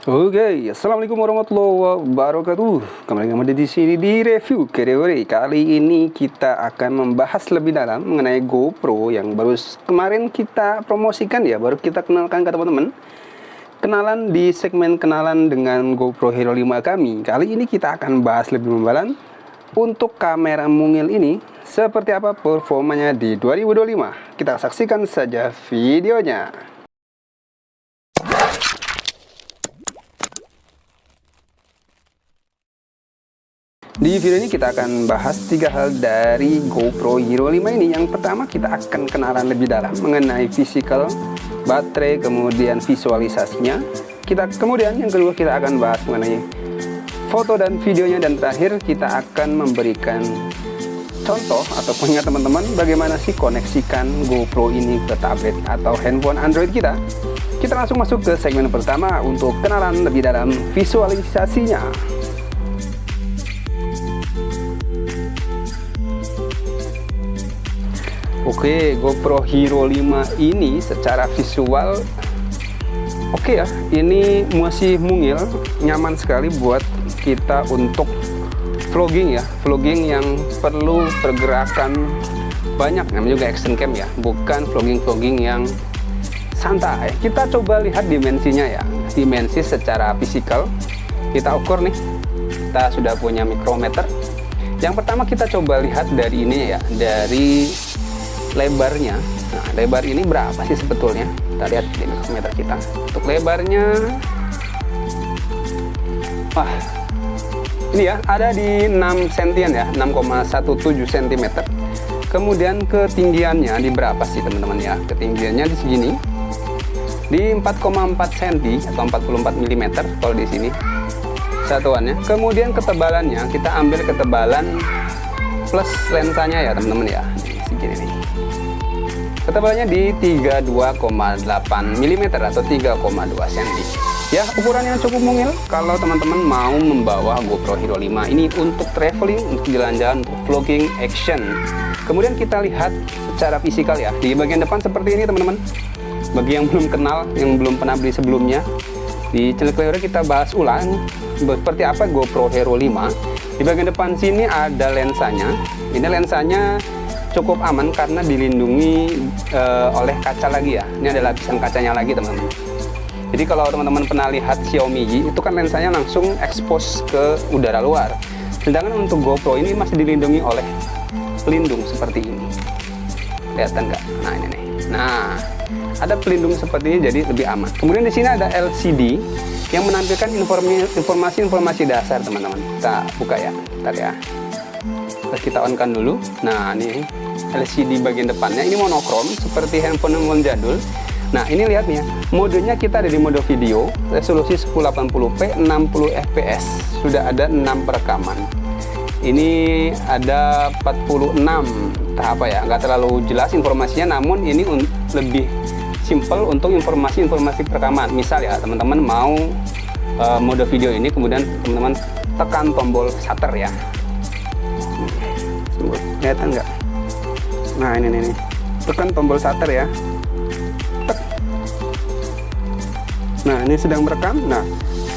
Oke, assalamualaikum warahmatullahi wabarakatuh. Kembali di sini di review kategori. Kali ini kita akan membahas lebih dalam mengenai GoPro yang baru kemarin kita promosikan ya, baru kita kenalkan ke teman-teman. Kenalan di segmen kenalan dengan GoPro Hero 5 kami. Kali ini kita akan bahas lebih mendalam untuk kamera mungil ini seperti apa performanya di 2025. Kita saksikan saja videonya. Di video ini kita akan bahas 3 hal dari GoPro Hero 5 ini. Yang pertama kita akan kenalan lebih dalam mengenai physical, baterai, kemudian visualisasinya. Kemudian yang kedua kita akan bahas mengenai foto dan videonya, dan terakhir kita akan memberikan contoh atau punya teman-teman bagaimana sih koneksikan GoPro ini ke tablet atau handphone Android kita. Kita langsung masuk ke segmen pertama untuk kenalan lebih dalam visualisasinya. Oke, GoPro Hero 5 ini secara visual oke ya, ini masih mungil, nyaman sekali buat kita untuk vlogging ya, vlogging yang perlu pergerakan banyak, namanya juga action cam ya, bukan vlogging yang santai. Kita coba lihat dimensinya ya, dimensi secara fisikal kita ukur nih, kita sudah punya mikrometer. Yang pertama kita coba lihat dari ini ya, dari lebarnya. Nah, lebar ini berapa sih sebetulnya? Kita lihat di mikrometer kita. Untuk lebarnya, wah, ini ya ada di 6 cm ya, 6,17 cm. Kemudian ketinggiannya di berapa sih teman-teman ya? Ketinggiannya di segini, di 4,4 cm atau 44 mm kalau di sini satuannya. Kemudian ketebalannya kita ambil ketebalan plus lensanya ya teman-teman ya, segini nih. Ketebalannya di 32,8 mm atau 3,2 cm. Ya, ukuran yang cukup mungil kalau teman-teman mau membawa GoPro Hero 5 ini untuk traveling, untuk jalan-jalan, untuk vlogging, action. Kemudian kita lihat secara fisikal ya, di bagian depan seperti ini teman-teman. Bagi yang belum kenal, yang belum pernah beli sebelumnya, di channel Clear kita bahas ulang seperti apa GoPro Hero 5. Di bagian depan sini ada lensanya. Ini lensanya cukup aman karena dilindungi oleh kaca lagi ya. Ini ada lapisan kacanya lagi teman-teman. Jadi kalau teman-teman pernah lihat Xiaomi itu kan lensanya langsung expose ke udara luar. Sedangkan untuk GoPro ini masih dilindungi oleh pelindung seperti ini. Kelihatan nggak? Nah ini nih. Nah ada pelindung seperti ini jadi lebih aman. Kemudian di sini ada LCD yang menampilkan informasi dasar teman-teman. Kita buka ya, bentar ya. Terus kita on kan dulu. Nah ini LCD bagian depannya ini monokrom seperti handphone jadul. Nah ini lihat nih ya, modenya kita ada di mode video, resolusi 1080p 60 fps, sudah ada 6 perekaman. Ini ada 46 tahap ya, nggak terlalu jelas informasinya, namun ini lebih simple untuk informasi perekaman. Misal ya teman-teman mau mode video ini, kemudian teman-teman tekan tombol shutter ya. Kelihatan nggak? Nah ini nih, tekan tombol shutter ya. Tek. Nah ini sedang merekam. Nah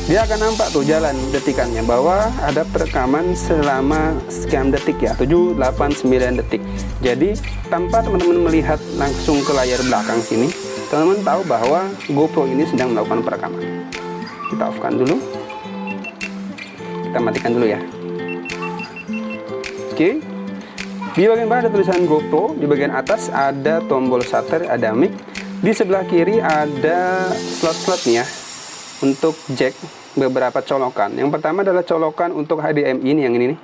dia akan nampak tuh jalan detikannya bahwa ada perekaman selama sekian detik ya, 7, 8, 9 detik. Jadi tanpa teman-teman melihat langsung ke layar belakang sini, teman-teman tahu bahwa GoPro ini sedang melakukan perekaman. Kita off kan dulu, kita matikan dulu ya. Oke. Di bagian bawah ada tulisan GoPro, di bagian atas ada tombol shutter, ada mic. Di sebelah kiri ada slot-slotnya untuk jack, beberapa colokan. Yang pertama adalah colokan untuk HDMI ini, yang ini nih.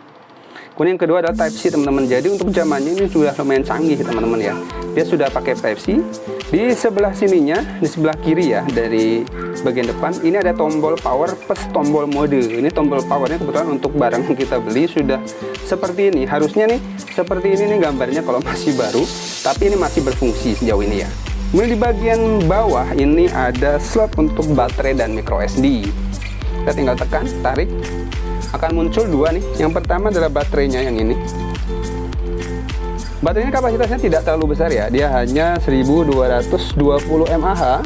Kemudian yang kedua adalah Type-C teman-teman. Jadi untuk zamannya ini sudah lumayan canggih teman-teman ya. Dia sudah pakai Type-C. Di sebelah sininya, di sebelah kiri ya, dari bagian depan ini ada tombol power plus tombol mode. Ini tombol powernya kebetulan untuk barang yang kita beli sudah seperti ini. Harusnya nih seperti ini nih gambarnya kalau masih baru, tapi ini masih berfungsi sejauh ini ya. Kemudian di bagian bawah ini ada slot untuk baterai dan micro SD. Kita tinggal tekan, tarik, akan muncul dua nih. Yang pertama adalah baterainya yang ini. Baterainya kapasitasnya tidak terlalu besar ya, dia hanya 1220 mAh.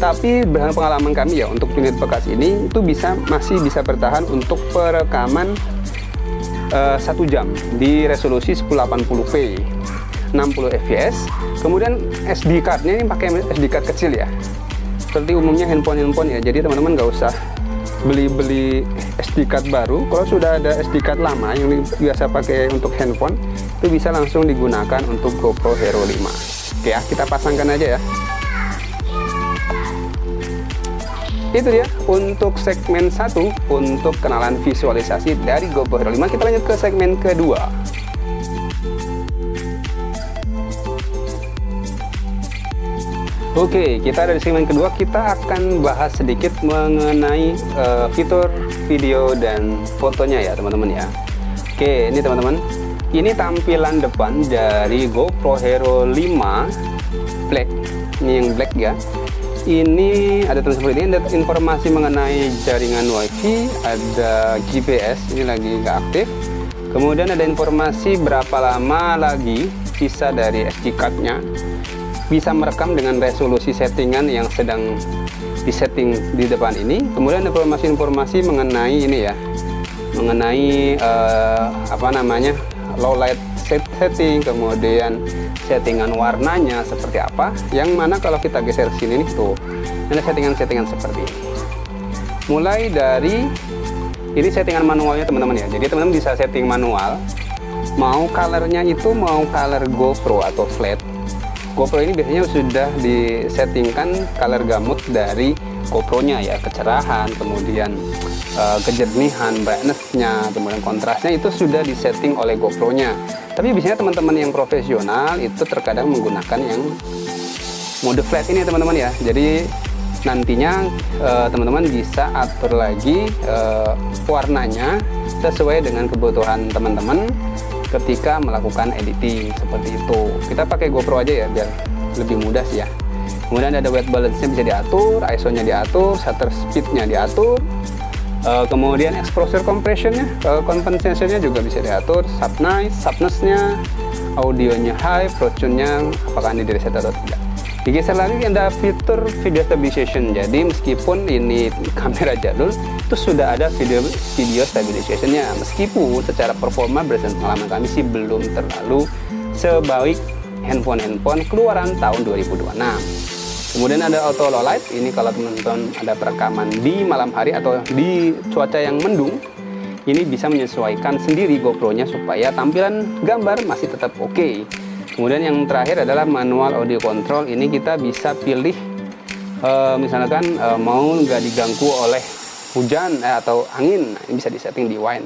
Tapi berdasarkan pengalaman kami ya, untuk unit bekas ini itu masih bisa bertahan untuk perekaman 1 jam di resolusi 1080p 60 fps. Kemudian SD cardnya ini pakai SD card kecil ya, seperti umumnya handphone ya. Jadi teman-teman nggak usah beli SD card baru. Kalau sudah ada SD card lama yang biasa pakai untuk handphone, itu bisa langsung digunakan untuk GoPro Hero 5. Oke ya, kita pasangkan aja ya. Itu dia untuk segmen 1, untuk kenalan visualisasi dari GoPro Hero 5. Kita lanjut ke segmen kedua. Oke, kita ada di segmen kedua. Kita akan bahas sedikit mengenai fitur video dan fotonya ya teman-teman ya. Oke, ini teman-teman, ini tampilan depan dari GoPro Hero 5 Black. Ini yang black ya. Ini ada tulisan seperti ini, ada informasi mengenai jaringan WiFi, ada GPS, ini lagi nggak aktif. Kemudian ada informasi berapa lama lagi sisa dari SD card-nya, bisa merekam dengan resolusi settingan yang sedang disetting di depan ini. Kemudian informasi-informasi mengenai ini ya, mengenai low light setting, kemudian settingan warnanya seperti apa, yang mana kalau kita geser sini nih tuh ada settingan-settingan seperti ini. Mulai dari ini settingan manualnya teman-teman ya. Jadi teman-teman bisa setting manual, mau colornya itu mau color GoPro atau flat. GoPro ini biasanya sudah disettingkan color gamut dari GoPro-nya ya, kecerahan, kemudian kejernihan, brightness-nya, kemudian kontrasnya itu sudah disetting oleh GoPro-nya. Tapi biasanya teman-teman yang profesional itu terkadang menggunakan yang mode flat ini teman-teman ya. Jadi nantinya teman-teman bisa atur lagi warnanya sesuai dengan kebutuhan teman-teman ketika melakukan editing seperti itu. Kita pakai GoPro aja ya biar lebih mudah sih ya. Kemudian ada white balance-nya bisa diatur, ISO-nya diatur, shutter speed-nya diatur, kemudian exposure compression-nya, compensation-nya juga bisa diatur, sharpness-nya, audionya high, pro tune-nya apakah ini di-reset atau tidak. Digeser lagi ada fitur video stabilization. Jadi meskipun ini kamera jadul, itu sudah ada video stabilization-nya. Meskipun secara performa berdasarkan pengalaman kami sih belum terlalu sebaik handphone keluaran tahun 2026. Kemudian ada auto low light. Ini kalau teman-teman ada perekaman di malam hari atau di cuaca yang mendung, ini bisa menyesuaikan sendiri GoPro-nya supaya tampilan gambar masih tetap oke. Kemudian yang terakhir adalah manual audio control. Ini kita bisa pilih misalkan mau nggak diganggu oleh hujan atau angin, ini bisa disetting di wind.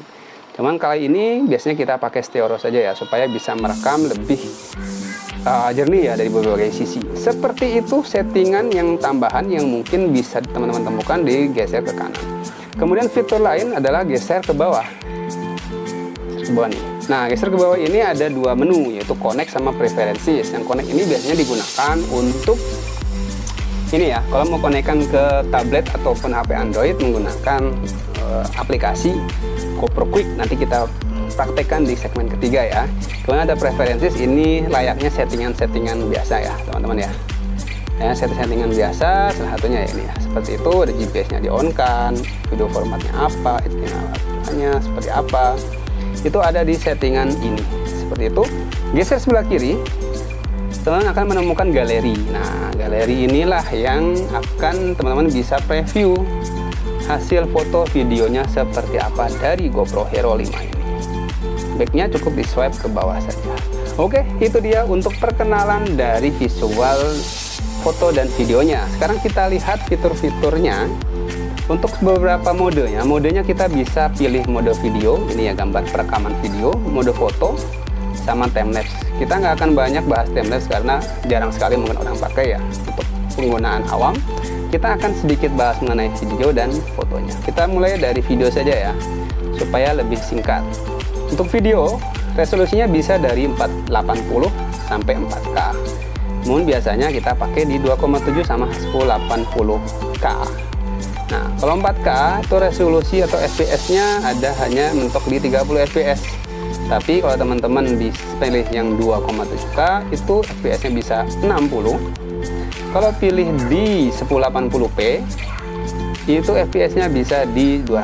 Cuman kali ini biasanya kita pakai stereo saja ya, supaya bisa merekam lebih jernih ya dari berbagai sisi. Seperti itu settingan yang tambahan yang mungkin bisa teman-teman temukan di geser ke kanan. Kemudian fitur lain adalah geser ke bawah. Geser ke bawah nih. Nah, geser ke bawah ini ada dua menu, yaitu connect sama preferences. Yang connect ini biasanya digunakan untuk ini ya, kalau mau konekkan ke tablet ataupun HP Android menggunakan aplikasi GoPro Quick. Nanti kita praktekkan di segmen ketiga ya. Kemudian ada preferences, ini layaknya settingan biasa ya teman-teman ya. Settingan biasa, salah satunya ya ini ya. Seperti itu, ada GPS-nya di-on-kan, video formatnya apa, editingnya seperti apa. Itu ada di settingan ini. Seperti itu. Geser sebelah kiri, teman-teman akan menemukan galeri. Nah, galeri inilah yang akan teman-teman bisa preview hasil foto videonya seperti apa dari GoPro Hero 5 ini. Backnya cukup di swipe ke bawah saja. Oke, itu dia untuk perkenalan dari visual foto dan videonya. Sekarang kita lihat fitur-fiturnya. Untuk beberapa modenya kita bisa pilih mode video, ini ya gambar perekaman video, mode foto, sama timelapse. Kita nggak akan banyak bahas timelapse karena jarang sekali mungkin orang pakai ya untuk penggunaan awam. Kita akan sedikit bahas mengenai video dan fotonya. Kita mulai dari video saja ya, supaya lebih singkat. Untuk video, resolusinya bisa dari 480 sampai 4K. Namun biasanya kita pakai di 2,7 sama 1080K. Nah, kalau 4K itu resolusi atau FPS-nya ada hanya mentok di 30 FPS. Tapi kalau teman-teman pilih yang 2,7K itu FPS-nya bisa 60. Kalau pilih di 1080p itu FPS-nya bisa di 120.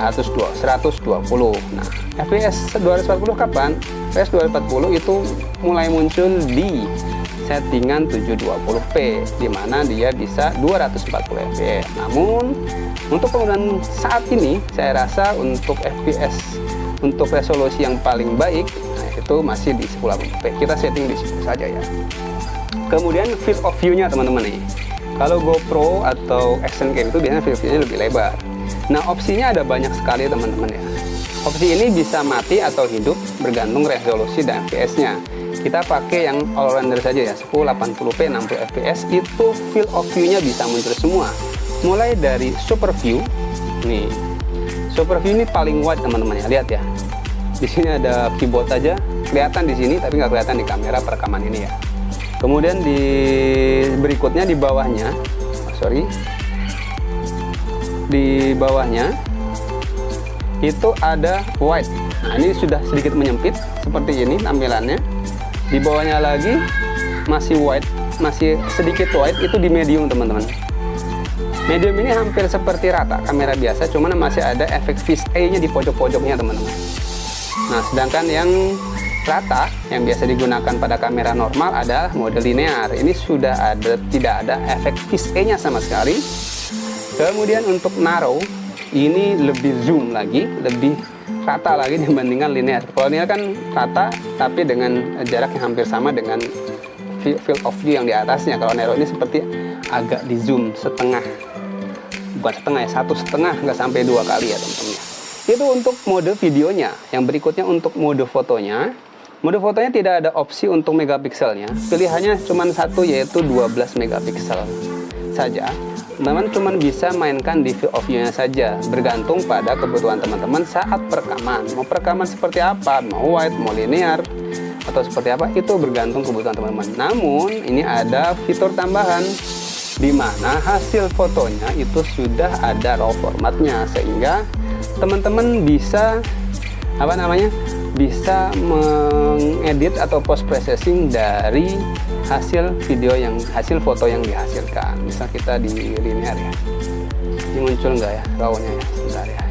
Nah, FPS 240 kapan? FPS 240 itu mulai muncul di settingan 720p, dimana dia bisa 240 fps. Namun untuk penggunaan saat ini saya rasa untuk FPS untuk resolusi yang paling baik, nah itu masih di 1080p. Kita setting di situ saja ya. Kemudian field of view-nya teman-teman nih. Kalau GoPro atau action cam itu biasanya field of view-nya lebih lebar. Nah, opsinya ada banyak sekali teman-teman ya. Opsi ini bisa mati atau hidup bergantung resolusi dan FPS-nya. Kita pakai yang all rounder saja ya, 1080p 60 fps. Itu field of view-nya bisa muncul semua. Mulai dari super view. Nih. Super view ini paling wide teman-teman ya. Lihat ya. Di sini ada keyboard aja, kelihatan di sini tapi nggak kelihatan di kamera perekaman ini ya. Kemudian di berikutnya di bawahnya, di bawahnya itu ada wide. Nah, ini sudah sedikit menyempit seperti ini tampilannya. Di bawahnya lagi masih wide, masih sedikit wide, itu di medium teman-teman. Medium ini hampir seperti rata kamera biasa, cuman masih ada efek fisheye-nya di pojok-pojoknya teman-teman. Nah, sedangkan yang rata yang biasa digunakan pada kamera normal adalah mode linear. Ini sudah tidak ada efek fisheye-nya sama sekali. Kemudian untuk narrow ini lebih zoom lagi, lebih rata lagi dibandingkan linear. Kalau linear kan rata tapi dengan jarak yang hampir sama dengan field of view yang di atasnya. Kalau narrow ini seperti agak di zoom setengah, bukan setengah ya, 1,5 nggak sampai 2 kali ya teman-teman. Itu untuk mode videonya. Yang berikutnya untuk mode fotonya. Mode fotonya tidak ada opsi untuk megapikselnya. Pilihannya cuma satu, yaitu 12 megapiksel saja. Teman-teman cuma bisa mainkan di field of view-nya saja, bergantung pada kebutuhan teman-teman saat perekaman. Mau perekaman seperti apa, mau wide, mau linear, atau seperti apa, itu bergantung kebutuhan teman-teman. Namun ini ada fitur tambahan, di mana hasil fotonya itu sudah ada raw formatnya, sehingga teman-teman bisa bisa mengedit atau post processing dari hasil foto yang dihasilkan. Misal kita di linear ya, ini muncul nggak ya raw-nya ya, sebentar ya.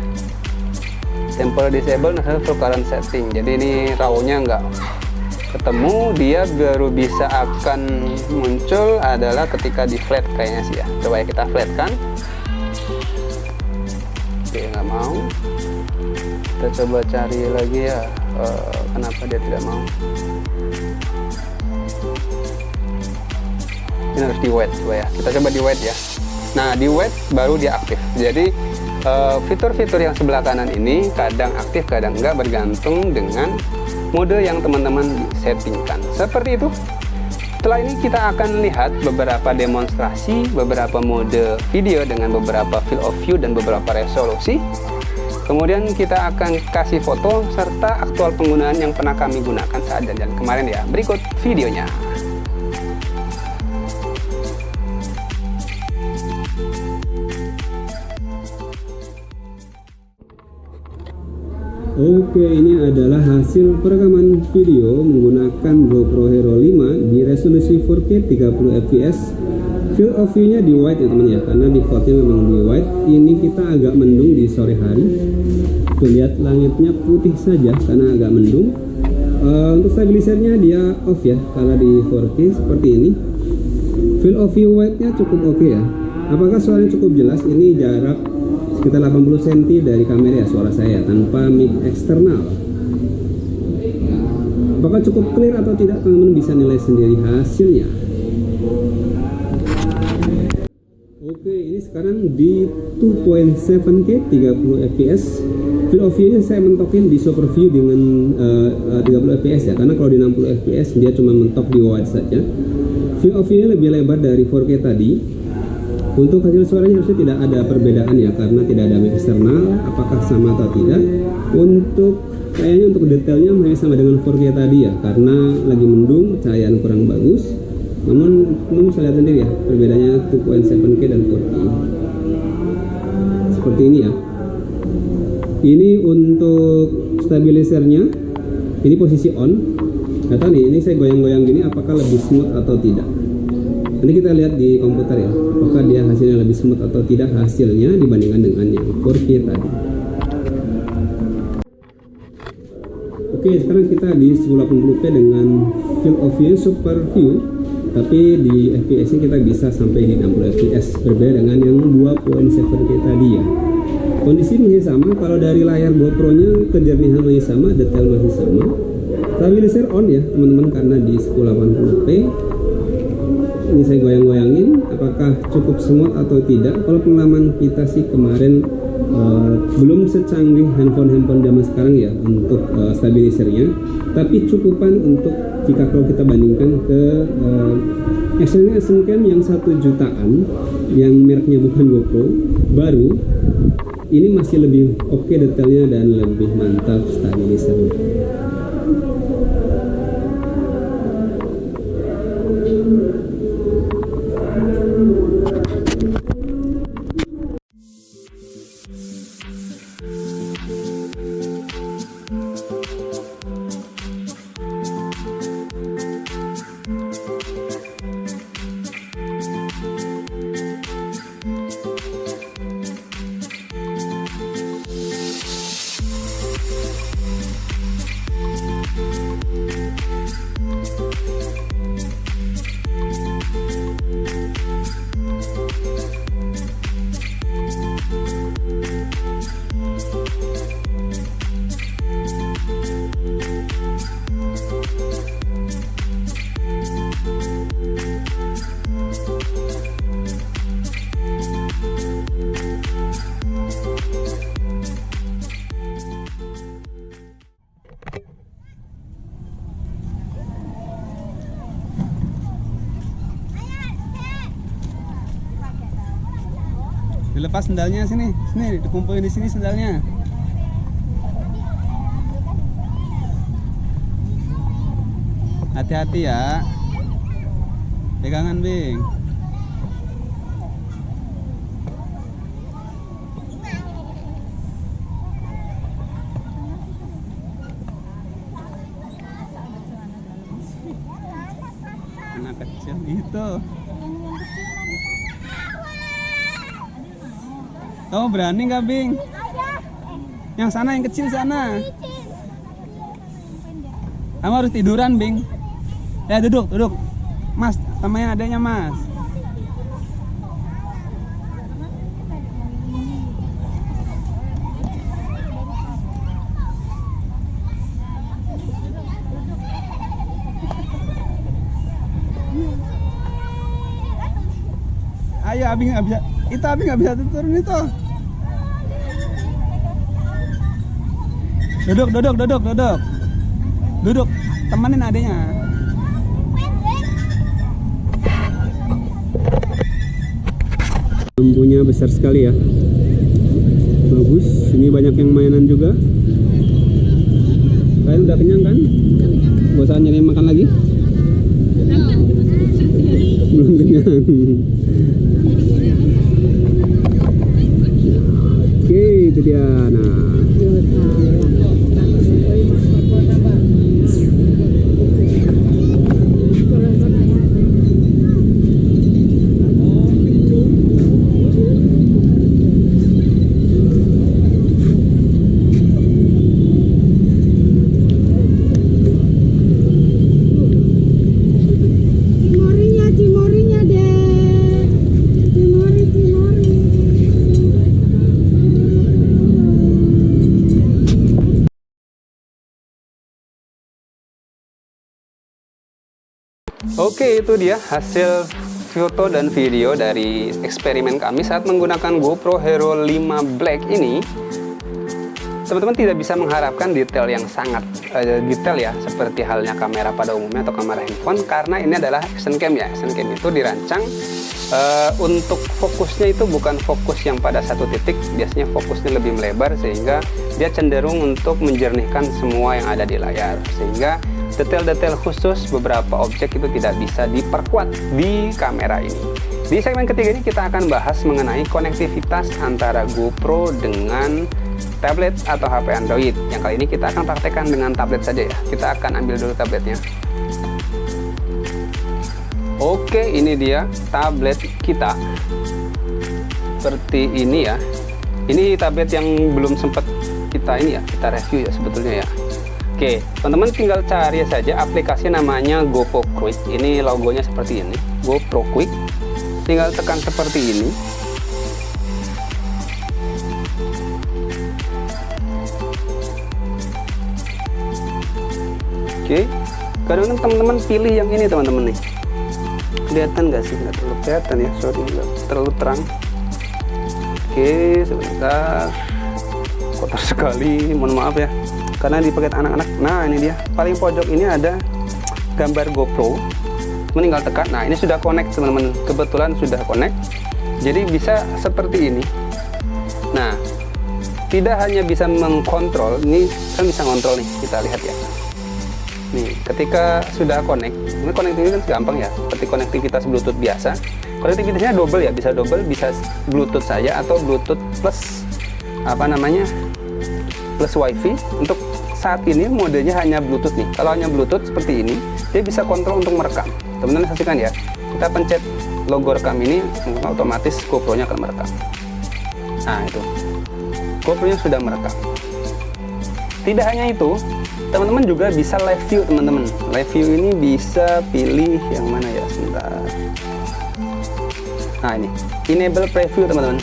Temporary disable for current setting, jadi ini raw-nya nggak ketemu, dia baru bisa akan muncul adalah ketika di flat kayaknya sih ya. Coba ya kita flat kan. Oke, nggak mau. Kita coba cari lagi ya, kenapa dia tidak mau. Ini harus di wide coba ya, kita coba di wide ya. Nah, di wide baru dia aktif. Jadi fitur-fitur yang sebelah kanan ini kadang aktif kadang enggak, bergantung dengan mode yang teman-teman settingkan. Seperti itu. Setelah ini kita akan lihat beberapa demonstrasi, beberapa mode video dengan beberapa field of view dan beberapa resolusi. Kemudian kita akan kasih foto serta aktual penggunaan yang pernah kami gunakan saat jalan kemarin ya. Berikut videonya. Oke, ini adalah hasil perekaman video menggunakan GoPro Hero 5 di resolusi 4K 30 fps. Field of view-nya di wide ya teman ya, karena defaultnya memang di wide. Ini kita agak mendung di sore hari. Tuh, lihat langitnya putih saja karena agak mendung. Untuk stabilisernya dia off ya, kalau di 4K seperti ini. Field of view wide-nya cukup oke ya. Apakah suaranya cukup jelas? Ini jarak sekitar 80 cm dari kamera ya suara saya tanpa mic eksternal. Apakah cukup clear atau tidak, teman-teman bisa nilai sendiri hasilnya. Oke, ini sekarang di 2.7K 30 fps. Field of view-nya saya mentokin di super view dengan 30 fps ya, karena kalau di 60 fps dia cuma mentok di wide saja. Field of view-nya lebih lebar dari 4K tadi. Untuk hasil suaranya harusnya tidak ada perbedaan ya, karena tidak ada mic eksternal. Apakah sama atau tidak? Kayaknya untuk detailnya masih sama dengan 4K tadi ya, karena lagi mendung, cahayaan kurang bagus. Namun bisa lihat sendiri ya perbedaannya 2.7K dan 4K. Seperti ini ya. Ini untuk stabilisernya, ini posisi on. Nggak tahu nih, ini saya goyang-goyang gini apakah lebih smooth atau tidak. Nanti kita lihat di komputer ya, apakah dia hasilnya lebih smooth atau tidak hasilnya dibandingkan dengan yang 4K tadi. Oke, sekarang kita di 1080p dengan field of view super view, tapi di FPS nya kita bisa sampai di 60 fps, berbeda dengan yang 2.7K tadi ya. Kondisi masih sama, kalau dari layar GoPro nya kejernihan masih sama, detail masih sama. Stabilizer on ya teman-teman, karena di 1080p. Ini saya goyang-goyangin apakah cukup smooth atau tidak. Kalau pengalaman kita sih kemarin belum secanggih handphone zaman sekarang ya untuk stabilizernya, tapi cukupan untuk jika kalau kita bandingkan ke Action Cam yang 1 jutaan yang mereknya bukan GoPro baru, ini masih lebih oke detailnya dan lebih mantap stabilizernya. Dilepas sendalnya, sini dikumpulin di sini sendalnya. Hati-hati ya, pegangan Bing. Anak kecil gitu. Kamu berani nggak, Bing? Yang sana, yang kecil sana. Kamu harus tiduran, Bing. Ya, duduk. Mas, temannya adanya, Mas. Ayo, Abi nggak bisa. Itu Abi nggak bisa turun itu. Duduk. Temenin adanya. Lampunya besar sekali ya. Bagus. Ini banyak yang mainan juga. Kalian udah kenyang kan? Gak usah nyari makan lagi. Belum kenyang. Oke, itu dia. Nah, Cimorinya deh. Cimori. Oke, itu dia hasil foto dan video dari eksperimen kami saat menggunakan GoPro Hero 5 Black ini. Teman-teman tidak bisa mengharapkan detail yang sangat detail ya, seperti halnya kamera pada umumnya atau kamera handphone, karena ini adalah action cam ya. Action cam itu dirancang untuk fokusnya itu bukan fokus yang pada satu titik, biasanya fokusnya lebih melebar sehingga dia cenderung untuk menjernihkan semua yang ada di layar, sehingga detail-detail khusus beberapa objek itu tidak bisa diperkuat di kamera ini. Di segmen ketiga ini kita akan bahas mengenai konektivitas antara GoPro dengan tablet atau HP Android. Yang kali ini kita akan praktekkan dengan tablet saja ya. Kita akan ambil dulu tabletnya. Oke, ini dia tablet kita. Seperti ini ya. Ini tablet yang belum sempat kita review ya sebetulnya ya. Oke, teman-teman tinggal cari saja aplikasi namanya GoPro Quick. Ini logonya seperti ini, GoPro Quick. Tinggal tekan seperti ini. Oke, kadang teman-teman pilih yang ini teman-teman nih. Kelihatan nggak sih? Nggak terlalu kelihatan ya, sorry nggak terlalu terang. Oke, sebentar. Kotor sekali, mohon maaf ya. Karena dipakai anak-anak. Nah, ini dia. Paling pojok ini ada gambar GoPro. Tinggal tekan. Nah, ini sudah connect teman-teman. Kebetulan sudah connect. Jadi bisa seperti ini. Nah, tidak hanya bisa mengkontrol, ini kan bisa ngontrol nih. Kita lihat ya. Nih, ketika sudah connect, ini connectivity kan gampang ya, seperti konektivitas Bluetooth biasa. Konektivitasnya double ya, bisa double, bisa Bluetooth saja atau Bluetooth plus plus WiFi. Untuk saat ini modenya hanya Bluetooth nih. Kalau hanya Bluetooth seperti ini, dia bisa kontrol untuk merekam. Teman-teman saksikan ya. Kita pencet logo rekam ini, otomatis GoPro-nya akan merekam. Nah, itu. GoPro-nya sudah merekam. Tidak hanya itu, teman-teman juga bisa live view teman-teman. Live view ini bisa pilih yang mana ya, sebentar. Nah, ini enable preview teman-teman.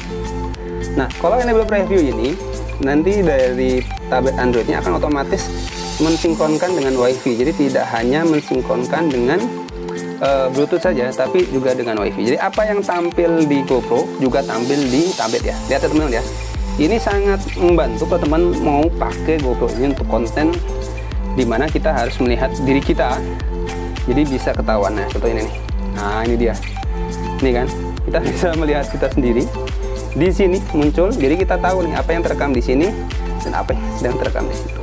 Nah, kalau enable preview ini nanti dari tablet Androidnya akan otomatis mensinkronkan dengan WiFi. Jadi tidak hanya mensinkronkan dengan Bluetooth saja, tapi juga dengan WiFi. Jadi apa yang tampil di GoPro juga tampil di tablet ya. Lihat ya teman-teman ya. Ini sangat membantu kalau teman mau pakai GoPro ini untuk konten dimana kita harus melihat diri kita, jadi bisa ketahuan. Nah, contoh ini nih. Nah, ini dia. Ini kan, kita bisa melihat kita sendiri. Di sini muncul, jadi kita tahu nih apa yang terekam di sini dan apa yang sedang terekam di situ.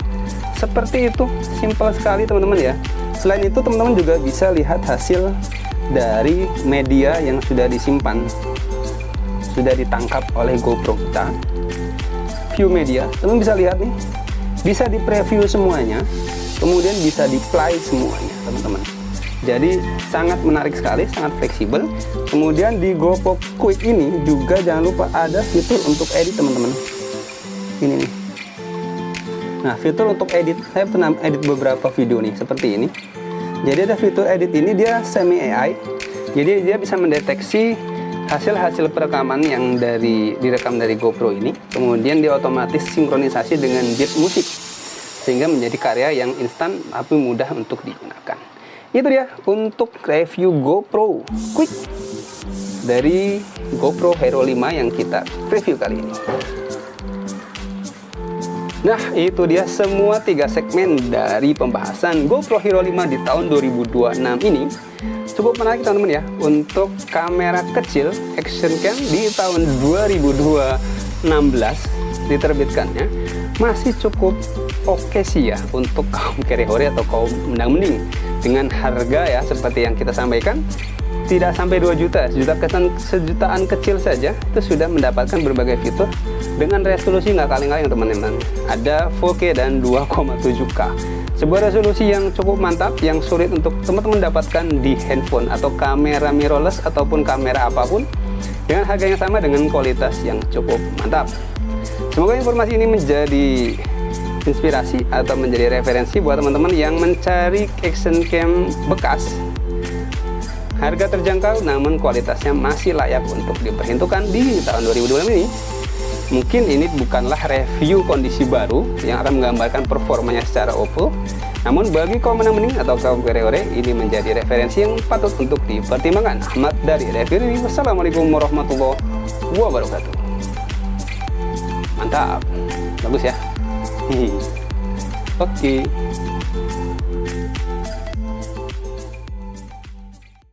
Seperti itu, simpel sekali teman-teman ya. Selain itu, teman-teman juga bisa lihat hasil dari media yang sudah disimpan, sudah ditangkap oleh GoPro kita. View media, teman bisa lihat nih, bisa di preview semuanya, kemudian bisa di play semuanya teman-teman. Jadi sangat menarik sekali, sangat fleksibel. Kemudian di GoPro Quick ini juga jangan lupa ada fitur untuk edit teman-teman. Ini nih. Nah, fitur untuk edit, saya pernah edit beberapa video nih seperti ini. Jadi ada fitur edit ini, dia semi AI. Jadi dia bisa mendeteksi hasil-hasil perekaman yang direkam dari GoPro ini, kemudian dia otomatis sinkronisasi dengan beat musik sehingga menjadi karya yang instan tapi mudah untuk digunakan. Itu dia untuk review GoPro Quick dari GoPro Hero 5 yang kita review kali ini. Nah, itu dia semua 3 segmen dari pembahasan GoPro Hero 5 di tahun 2026 ini. Cukup menarik teman-teman ya, untuk kamera kecil action cam di tahun 2016 diterbitkannya masih cukup oke sih ya untuk kaum carry-hore atau kaum mendang-mending. Dengan harga ya seperti yang kita sampaikan, tidak sampai 2 juta, sejutaan kecil saja itu sudah mendapatkan berbagai fitur dengan resolusi nggak kaleng-kaleng teman-teman. Ada 4K dan 2,7K. Sebuah resolusi yang cukup mantap, yang sulit untuk teman-teman dapatkan di handphone atau kamera mirrorless ataupun kamera apapun, dengan harga yang sama dengan kualitas yang cukup mantap. Semoga informasi ini menjadi inspirasi atau menjadi referensi buat teman-teman yang mencari action cam bekas. Harga terjangkau namun kualitasnya masih layak untuk diperhitungkan di tahun 2026 ini. Mungkin ini bukanlah review kondisi baru yang akan menggambarkan performanya secara utuh, namun bagi kaum mendang-mending atau kaum carry-hore ini menjadi referensi yang patut untuk dipertimbangkan. Ahmad dari review ini. Wassalamualaikum warahmatullahi wabarakatuh. Mantap, bagus ya. Oke.